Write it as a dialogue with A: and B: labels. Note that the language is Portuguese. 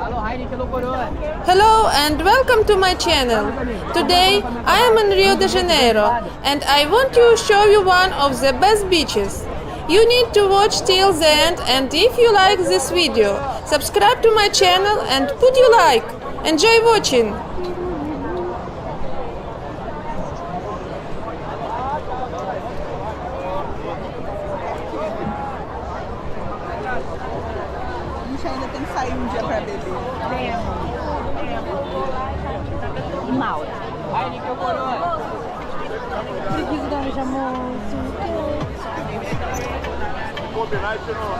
A: Hello and welcome to my channel. Today I am in Rio de Janeiro and I want to show you one of the best beaches. You need to watch till the end, and if you like this video, subscribe to my channel and put your like. Enjoy watching!
B: A gente ainda tem que sair um dia pra beber.
C: E Maura. Preguiça da minha moça.
D: Combinar isso não.